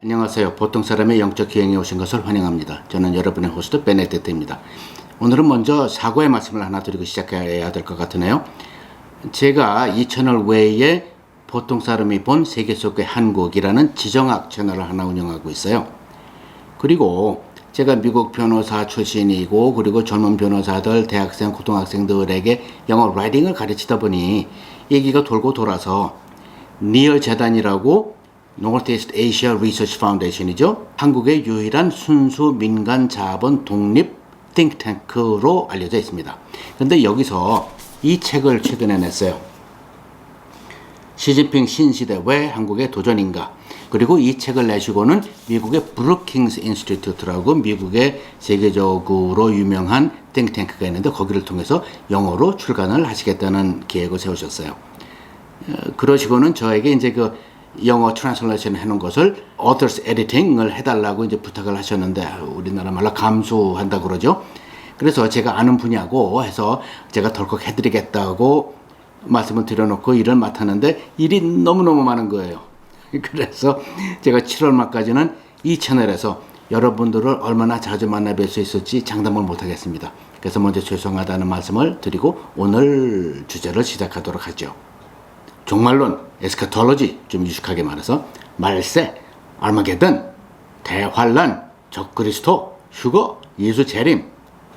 안녕하세요. 보통 사람의 영적 기행에 오신 것을 환영합니다. 저는 여러분의 호스트 베네딕트입니다. 오늘은 먼저 사과의 말씀을 하나 드리고 시작해야 될 것 같으네요. 제가 이 채널 외에 보통 사람이 본 세계 속의 한국이라는 지정학 채널을 하나 운영하고 있어요. 그리고 제가 미국 변호사 출신이고 그리고 젊은 변호사들, 대학생, 고등학생들에게 영어 라이팅을 가르치다 보니 얘기가 돌고 돌아서 니얼 재단이라고 Northeast Asia Research Foundation이죠. 한국의 유일한 순수 민간 자본 독립 띵탱크로 알려져 있습니다. 그런데 여기서 이 책을 최근에 냈어요. 시진핑 신시대 왜 한국의 도전인가. 그리고 이 책을 내시고는 미국의 브루킹스 인스티튜트라고 미국의 세계적으로 유명한 띵탱크가 있는데 거기를 통해서 영어로 출간을 하시겠다는 계획을 세우셨어요. 그러시고는 저에게 이제 영어 트랜슬레이션 해놓은 것을 authors editing을 해달라고 이제 부탁을 하셨는데 우리나라 말로 감수한다 그러죠. 그래서 제가 아는 분야고 해서 제가 덜컥 해드리겠다고 말씀을 드려놓고 일을 맡았는데 일이 너무너무 많은 거예요. 그래서 제가 7월 말까지는 이 채널에서 여러분들을 얼마나 자주 만나뵐 수 있을지 장담을 못하겠습니다. 그래서 먼저 죄송하다는 말씀을 드리고 오늘 주제를 시작하도록 하죠. 종말론, 에스카톨로지, 좀 유식하게 말해서 말세, 아르마게돈, 대환란, 적그리스도, 휴거, 예수 재림.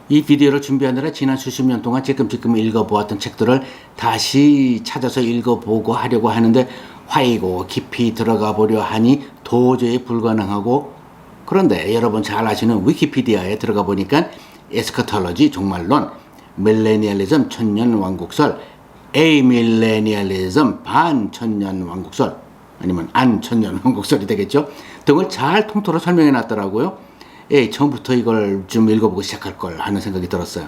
이 비디오를 준비하느라 지난 수십 년 동안 찔끔찔끔 읽어보았던 책들을 다시 찾아서 읽어보고 하려고 하는데 화이고 깊이 들어가 보려 하니 도저히 불가능하고, 그런데 여러분 잘 아시는 위키피디아에 들어가 보니까 에스카톨로지, 종말론, 밀레니얼리즘, 천년왕국설, 에이밀레니얼리즘, 반천년왕국설 아니면 안천년왕국설이 되겠죠. 등을 잘 통틀어 설명해 놨더라고요. 처음부터 이걸 좀 읽어보고 시작할 걸 하는 생각이 들었어요.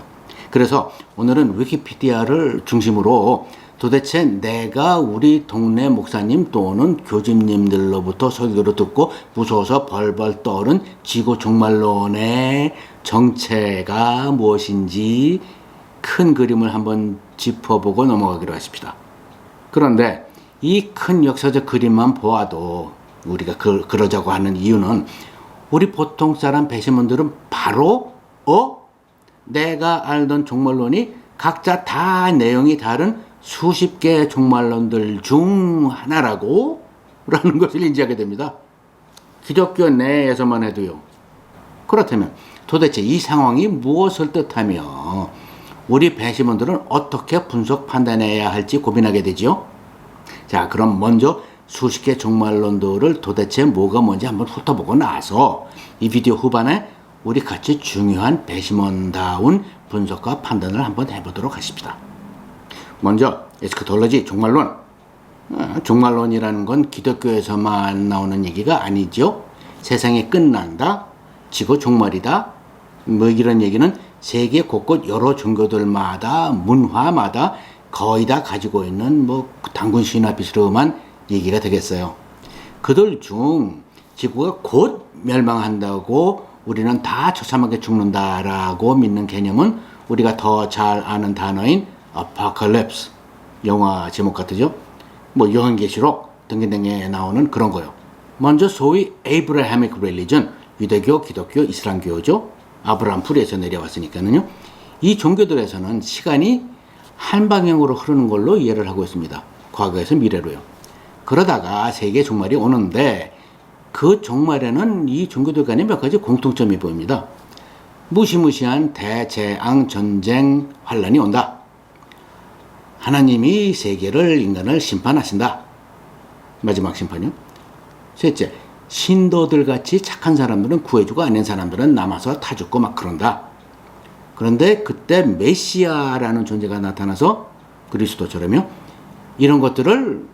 그래서 오늘은 위키피디아를 중심으로 도대체 내가 우리 동네 목사님 또는 교집님들로부터 설교를 듣고 무서워서 벌벌 떠오른 지구 종말론의 정체가 무엇인지 큰 그림을 한번 짚어보고 넘어가기로 하십시다. 그런데 이 큰 역사적 그림만 보아도 우리가 그러자고 하는 이유는 우리 보통 사람 배심원들은 바로 내가 알던 종말론이 각자 다 내용이 다른 수십 개의 종말론들 중 하나라고 라는 것을 인지하게 됩니다. 기독교 내에서만 해도요. 그렇다면 도대체 이 상황이 무엇을 뜻하며 우리 배심원들은 어떻게 분석 판단해야 할지 고민하게 되죠. 자, 그럼 먼저 수십 개 종말론들을 도대체 뭐가 뭔지 한번 훑어보고 나서 이 비디오 후반에 우리 같이 중요한 배심원다운 분석과 판단을 한번 해보도록 하십시다. 먼저 에스카톨로지, 종말론. 종말론이라는 건 기독교에서만 나오는 얘기가 아니죠. 세상이 끝난다, 지구 종말이다, 뭐 이런 얘기는 세계 곳곳 여러 종교들마다 문화마다 거의 다 가지고 있는 단군 신화 비스름한 얘기가 되겠어요. 그들 중 지구가 곧 멸망한다고 우리는 다 처참하게 죽는다라고 믿는 개념은 우리가 더 잘 아는 단어인 아포칼립스, 영화 제목 같으죠? 요한계시록 등등에 나오는 그런 거요. 먼저 소위 에이브라하믹 릴리전, 유대교, 기독교, 이슬람교죠. 아브라함 풀에서 내려왔으니까는요. 이 종교들에서는 시간이 한 방향으로 흐르는 걸로 이해를 하고 있습니다. 과거에서 미래로요. 그러다가 세계 종말이 오는데 그 종말에는 이 종교들 간에 몇 가지 공통점이 보입니다. 무시무시한 대재앙, 전쟁, 환란이 온다. 하나님이 세계를, 인간을 심판하신다. 마지막 심판이요. 셋째, 신도들 같이 착한 사람들은 구해주고 아닌 사람들은 남아서 타 죽고 막 그런다. 그런데 그때 메시아라는 존재가 나타나서 그리스도처럼요. 이런 것들을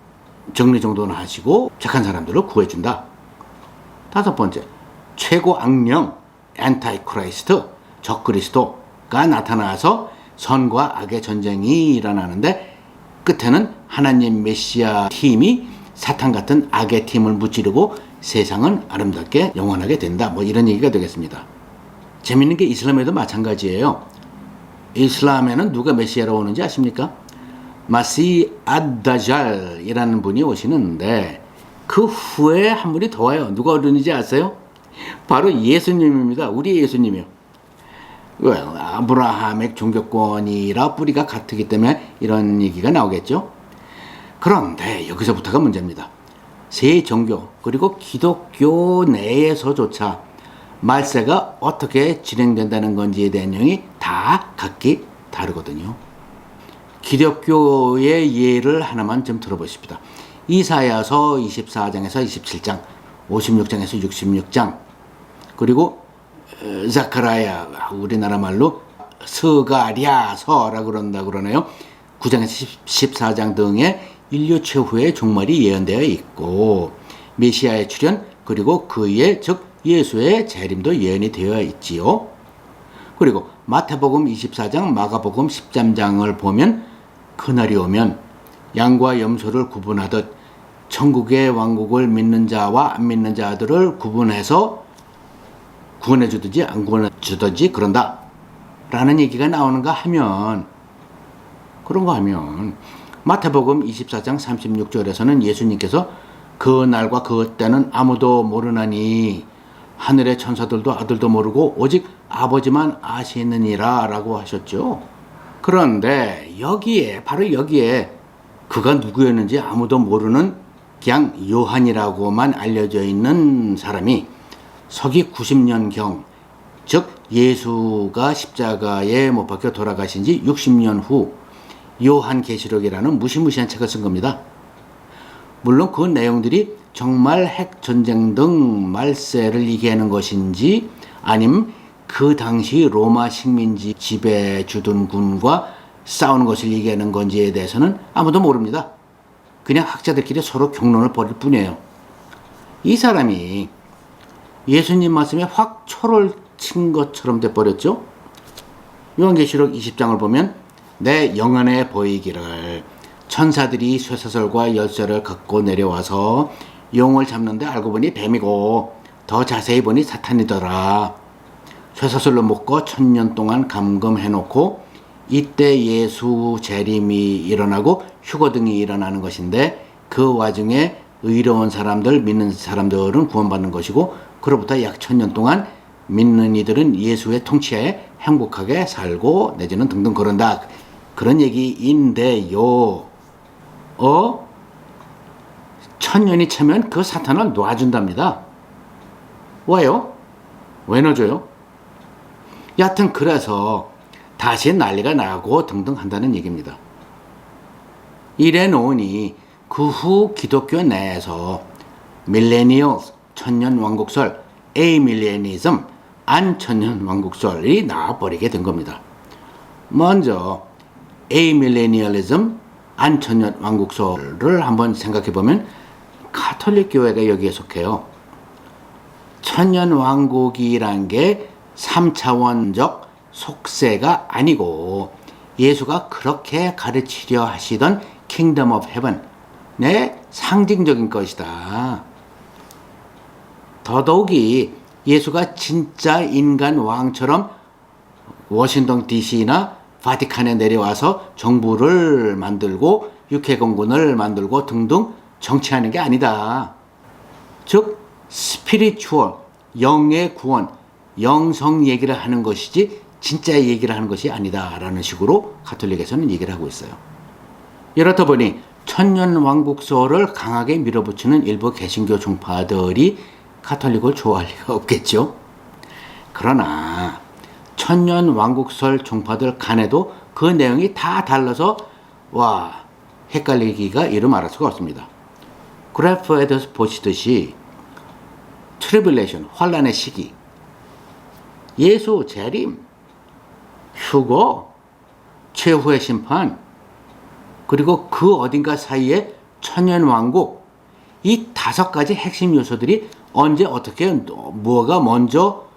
정리정돈을 하시고 착한 사람들을 구해준다. 다섯 번째, 최고 악령, 안타이크라이스트, 적그리스도가 나타나서 선과 악의 전쟁이 일어나는데 끝에는 하나님 메시아 팀이 사탄 같은 악의 팀을 무찌르고 세상은 아름답게 영원하게 된다. 이런 얘기가 되겠습니다. 재밌는 게 이슬람에도 마찬가지예요. 이슬람에는 누가 메시아로 오는지 아십니까? 마시 앗다잘이라는 분이 오시는데 그 후에 한 분이 더 와요. 누가 어른인지 아세요? 바로 예수님입니다. 우리 예수님이요. 아브라함의 종교권이라 뿌리가 같기 때문에 이런 얘기가 나오겠죠. 그런데 여기서부터가 문제입니다. 세 종교 그리고 기독교 내에서조차 말세가 어떻게 진행된다는 건지에 대한 내용이 다 각기 다르거든요. 기독교의 예를 하나만 좀 들어보십시다. 이사야서 24장에서 27장, 56장에서 66장, 그리고 자카라야, 우리나라 말로 스가랴서라고 그러네요. 9장에서 14장 등의 인류 최후의 종말이 예언되어 있고, 메시아의 출현, 그리고 그의 즉 예수의 재림도 예언이 되어 있지요. 그리고 마태복음 24장, 마가복음 13장을 보면 그날이 오면 양과 염소를 구분하듯 천국의 왕국을 믿는 자와 안 믿는 자들을 구분해서 구원해 주든지 안 구원해 주든지 그런다 라는 얘기가 나오는가 하면, 그런가 하면 마태복음 24장 36절에서는 예수님께서 그 날과 그 때는 아무도 모르나니 하늘의 천사들도 아들도 모르고 오직 아버지만 아시느니라 라고 하셨죠. 그런데 여기에, 바로 여기에 그가 누구였는지 아무도 모르는 그냥 요한이라고만 알려져 있는 사람이 서기 90년경, 즉 예수가 십자가에 못 박혀 돌아가신 지 60년 후 요한계시록이라는 무시무시한 책을 쓴 겁니다. 물론 그 내용들이 정말 핵전쟁 등 말세를 얘기하는 것인지 아님 그 당시 로마 식민지 지배 주둔 군과 싸우는 것을 얘기하는 건지에 대해서는 아무도 모릅니다. 그냥 학자들끼리 서로 경론을 벌일 뿐이에요. 이 사람이 예수님 말씀에 확 초를 친 것처럼 돼버렸죠. 요한계시록 20장을 보면 내 영안에 보이기를 천사들이 쇠사슬과 열쇠를 갖고 내려와서 용을 잡는데 알고 보니 뱀이고 더 자세히 보니 사탄이더라. 쇠사슬로 묶어 1000년 동안 감금해놓고 이때 예수 재림이 일어나고 휴거 등이 일어나는 것인데 그 와중에 의로운 사람들, 믿는 사람들은 구원받는 것이고 그로부터 약 1000년 동안 믿는 이들은 예수의 통치하에 행복하게 살고 내지는 등등 그런다. 그런 얘기인데요. 1000년이 차면 그 사탄을 놔준답니다. 왜요? 왜 놔줘요? 여하튼 그래서 다시 난리가 나고 등등 한다는 얘기입니다. 이래 놓으니 그 후 기독교 내에서 밀레니얼 천년 왕국설, 에이밀레니즘, 안천년 왕국설이 나와버리게 된 겁니다. 먼저 에이밀레니얼리즘, 안천년 왕국설을 한번 생각해보면 가톨릭 교회가 여기에 속해요. 천년 왕국이란 게 3차원적 속세가 아니고 예수가 그렇게 가르치려 하시던 킹덤 오브 헤븐의 상징적인 것이다. 더더욱이 예수가 진짜 인간 왕처럼 워싱턴 DC나 바티칸에 내려와서 정부를 만들고 육해공군을 만들고 등등 정치하는 게 아니다. 즉 스피리추얼, 영의 구원, 영성 얘기를 하는 것이지 진짜 얘기를 하는 것이 아니다라는 식으로 가톨릭에서는 얘기를 하고 있어요. 이렇다 보니 천년 왕국설을 강하게 밀어붙이는 일부 개신교 종파들이 가톨릭을 좋아할 리가 없겠죠. 그러나 천년 왕국설 종파들 간에도 그 내용이 다 달라서 헷갈리기가 이루 말할 수가 없습니다. 그래프에서 보시듯이 트리블레이션, 환란의 시기, 예수 재림, 휴거, 최후의 심판, 그리고 그 어딘가 사이에 천년왕국, 이 5가지 핵심 요소들이 언제 어떻게 뭐가 먼저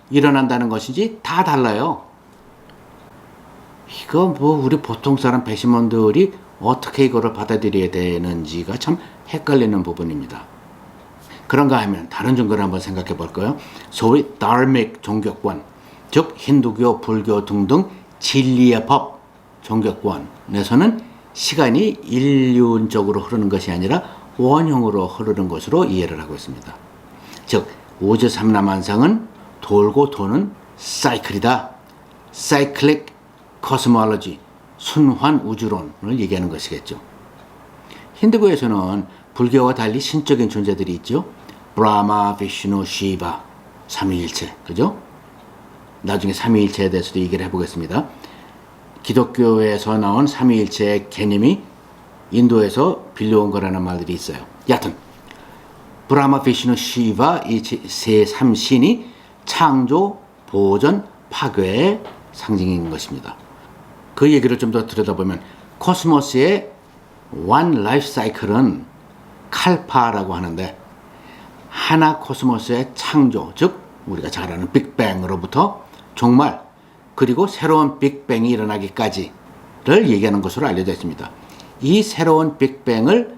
일어난다는 것인지 다 달라요. 이거 우리 보통 사람 배심원들이 어떻게 이거를 받아들여야 되는지가 참 헷갈리는 부분입니다. 그런가 하면 다른 종교를 한번 생각해 볼까요? 소위 다르믹 종교권, 즉 힌두교, 불교 등등 진리의 법 종교권에서는 시간이 일륜적으로 흐르는 것이 아니라 원형으로 흐르는 것으로 이해를 하고 있습니다. 즉 우주삼라만상은 돌고 도는 사이클이다. Cyclic Cosmology, 순환 우주론을 얘기하는 것이겠죠. 힌두교에서는 불교와 달리 신적인 존재들이 있죠. 브라마, 비슈누, 시바, 삼위일체, 그죠? 나중에 삼위일체에 대해서도 얘기를 해보겠습니다. 기독교에서 나온 삼위일체의 개념이 인도에서 빌려온 거라는 말들이 있어요. 여하튼 브라마, 비슈누, 시바 이 세 삼신이 창조, 보존, 파괴의 상징인 것입니다. 그 얘기를 좀 더 들여다보면 코스모스의 one life cycle은 칼파라고 하는데 하나 코스모스의 창조, 즉 우리가 잘 아는 빅뱅으로부터 종말 그리고 새로운 빅뱅이 일어나기까지를 얘기하는 것으로 알려져 있습니다. 이 새로운 빅뱅을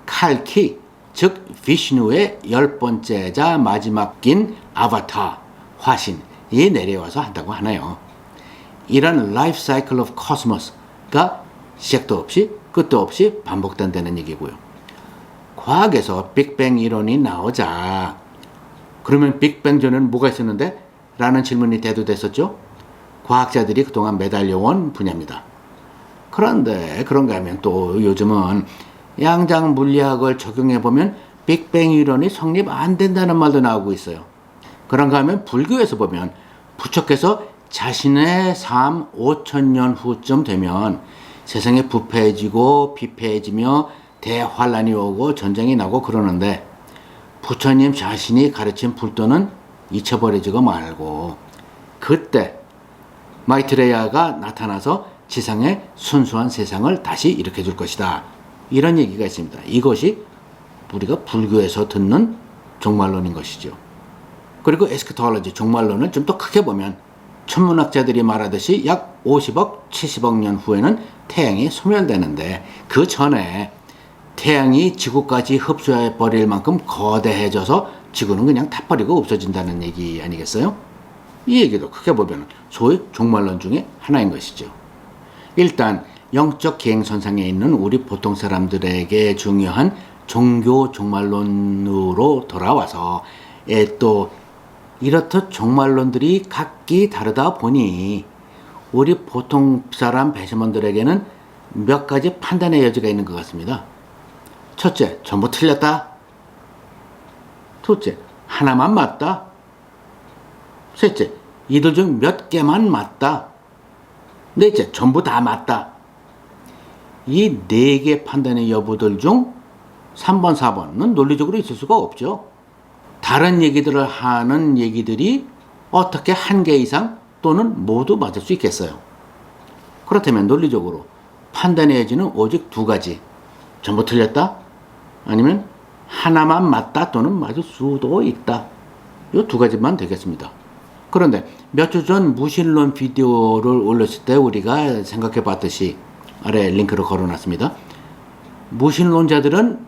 칼키, 즉 비슈누의 10번째자 마지막인 아바타, 화신이 내려와서 한다고 하네요. 이런 라이프 사이클 오브 코스모스가 시작도 없이 끝도 없이 반복된다는 얘기고요. 과학에서 빅뱅 이론이 나오자 그러면 빅뱅 전에는 뭐가 있었는데? 라는 질문이 대두됐었죠. 과학자들이 그동안 매달려온 분야입니다. 그런데 그런가 하면 또 요즘은 양장 물리학을 적용해보면 빅뱅 이론이 성립 안 된다는 말도 나오고 있어요. 그런가 하면 불교에서 보면 부처께서 자신의 삶 5천년 후쯤 되면 세상이 부패해지고 비패해지며 대환란이 오고 전쟁이 나고 그러는데 부처님 자신이 가르친 불도는 잊혀버리지가 말고 그때 마이트레야가 나타나서 지상의 순수한 세상을 다시 일으켜 줄 것이다. 이런 얘기가 있습니다. 이것이 우리가 불교에서 듣는 종말론인 것이죠. 그리고 에스크톨로지, 종말론을 좀 더 크게 보면 천문학자들이 말하듯이 약 50억, 70억 년 후에는 태양이 소멸되는데 그 전에 태양이 지구까지 흡수해 버릴 만큼 거대해져서 지구는 그냥 타버리고 없어진다는 얘기 아니겠어요? 이 얘기도 크게 보면 소위 종말론 중에 하나인 것이죠. 일단 영적 기행선상에 있는 우리 보통 사람들에게 중요한 종교 종말론으로 돌아와서 또 이렇듯 종말론들이 각기 다르다 보니 우리 보통 사람 배심원들에게는 몇 가지 판단의 여지가 있는 것 같습니다. 첫째, 전부 틀렸다. 둘째, 하나만 맞다. 셋째, 이들 중 몇 개만 맞다. 넷째, 전부 다 맞다. 이 네 개 판단의 여부들 중 3번, 4번은 논리적으로 있을 수가 없죠. 다른 얘기들을 하는 얘기들이 어떻게 한 개 이상 또는 모두 맞을 수 있겠어요. 그렇다면 논리적으로 판단의 여지는 오직 두 가지. 전부 틀렸다? 아니면 하나만 맞다 또는 맞을 수도 있다. 이 두 가지만 되겠습니다. 그런데 몇 주 전 무신론 비디오를 올렸을 때 우리가 생각해 봤듯이 아래 링크를 걸어놨습니다. 무신론자들은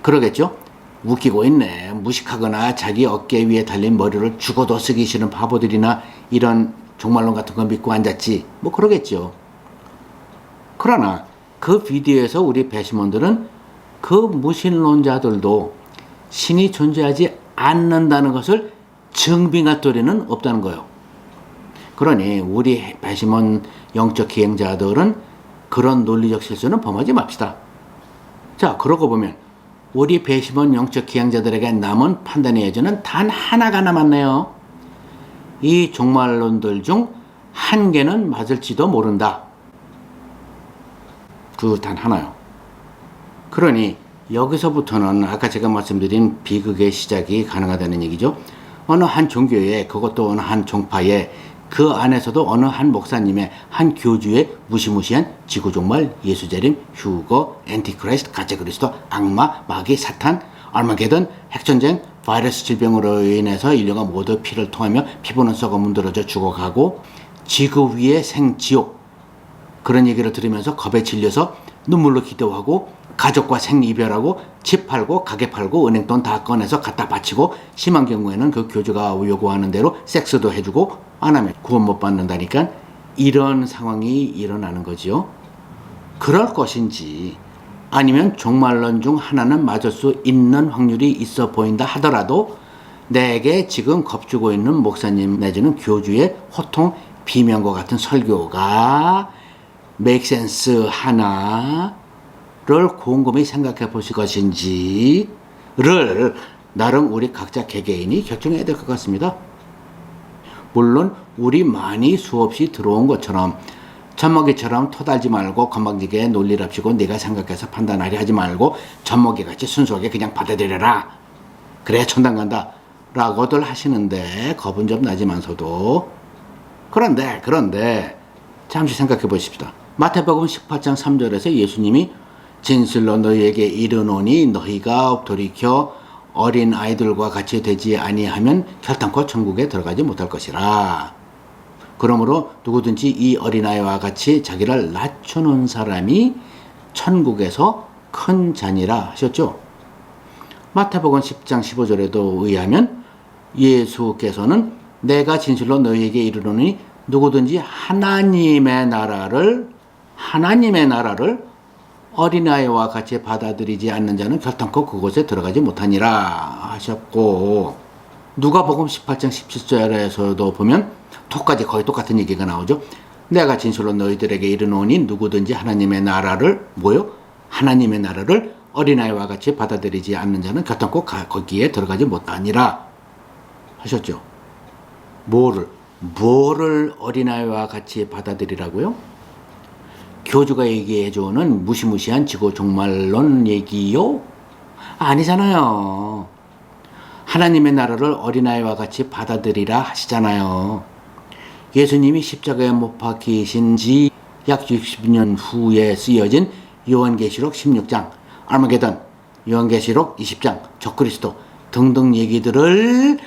그러겠죠. 웃기고 있네. 무식하거나 자기 어깨 위에 달린 머리를 죽어도 쓰기 싫은 바보들이나 이런 종말론 같은 거 믿고 앉았지. 뭐 그러겠죠. 그러나 그 비디오에서 우리 배심원들은 그 무신론자들도 신이 존재하지 않는다는 것을 증빙할 도리는 없다는 거예요. 그러니 우리 배심원 영적 기행자들은 그런 논리적 실수는 범하지 맙시다. 자, 그러고 보면 우리 배심원 영적 기행자들에게 남은 판단의 여지는 단 하나가 남았네요. 이 종말론들 중 한 개는 맞을지도 모른다. 그 단 하나요. 그러니 여기서부터는 아까 제가 말씀드린 비극의 시작이 가능하다는 얘기죠. 어느 한 종교에, 그것도 어느 한 종파에, 그 안에서도 어느 한 목사님의, 한 교주의 무시무시한 지구종말, 예수재림, 휴거, 엔티크라이스트, 가짜그리스도, 악마, 마귀, 사탄, 알마게돈, 핵전쟁, 바이러스 질병으로 인해서 인류가 모두 피를 통하며 피부는 썩어 문드러져 죽어가고 지구 위의 생지옥, 그런 얘기를 들으면서 겁에 질려서 눈물로 기도하고 가족과 생이별하고 집 팔고 가게 팔고 은행돈 다 꺼내서 갖다 바치고 심한 경우에는 그 교주가 요구하는 대로 섹스도 해주고 안 하면 구원 못 받는다니까 이런 상황이 일어나는 거지요. 그럴 것인지 아니면 종말론 중 하나는 맞을 수 있는 확률이 있어 보인다 하더라도 내게 지금 겁주고 있는 목사님 내지는 교주의 호통 비명과 같은 설교가 make sense 하나를 곰곰이 생각해 보실 것인지를 나름 우리 각자 개개인이 결정해야 될 것 같습니다. 물론 우리 많이 수없이 들어온 것처럼 젖먹이처럼 토달지 말고 건방지게 논리랍시고 네가 생각해서 판단하려 하지 말고 젖먹이같이 순수하게 그냥 받아들여라. 그래야 천당 간다. 라고들 하시는데 겁은 좀 나지만서도 그런데 잠시 생각해 보십시다. 마태복음 18장 3절에서 예수님이 진실로 너희에게 이르노니 너희가 돌이켜 어린 아이들과 같이 되지 아니하면 결단코 천국에 들어가지 못할 것이라. 그러므로 누구든지 이 어린아이와 같이 자기를 낮추는 사람이 천국에서 큰 자니라 하셨죠. 마태복음 10장 15절에도 의하면 예수께서는 내가 진실로 너희에게 이르노니 누구든지 하나님의 나라를 어린아이와 같이 받아들이지 않는 자는 결단코 그곳에 들어가지 못하니라 하셨고, 누가복음 18장 17절에서도 보면 똑같이 거의 똑같은 얘기가 나오죠. 내가 진실로 너희들에게 이르노니 누구든지 하나님의 나라를 어린아이와 같이 받아들이지 않는 자는 결단코 거기에 들어가지 못하니라 하셨죠. 뭐를 어린아이와 같이 받아들이라고요? 교주가 얘기해주는 무시무시한 지구 종말론 얘기요? 아니잖아요. 하나님의 나라를 어린아이와 같이 받아들이라 하시잖아요. 예수님이 십자가에 못 박히신 지 약 60년 후에 쓰여진 요한계시록 16장, 아르마게돈, 요한계시록 20장, 적그리스도 등등 얘기들을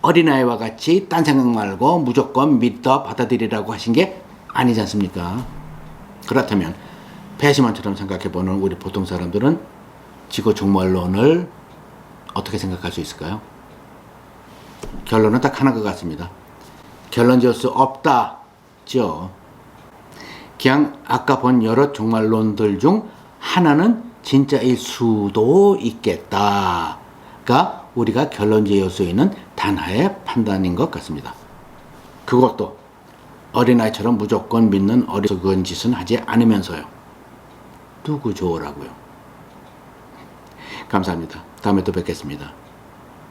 어린아이와 같이 딴 생각 말고 무조건 믿어 받아들이라고 하신 게 아니지 않습니까? 그렇다면 배심원처럼 생각해보는 우리 보통 사람들은 지구 종말론을 어떻게 생각할 수 있을까요? 결론은 딱 하나인 것 같습니다. 결론 지을 수 없다죠. 그냥 아까 본 여러 종말론들 중 하나는 진짜일 수도 있겠다가 우리가 결론 지을 수 있는 단하의 판단인 것 같습니다. 그것도 어린아이처럼 무조건 믿는 어리석은 짓은 하지 않으면서요. 누구 좋으라고요. 감사합니다. 다음에 또 뵙겠습니다.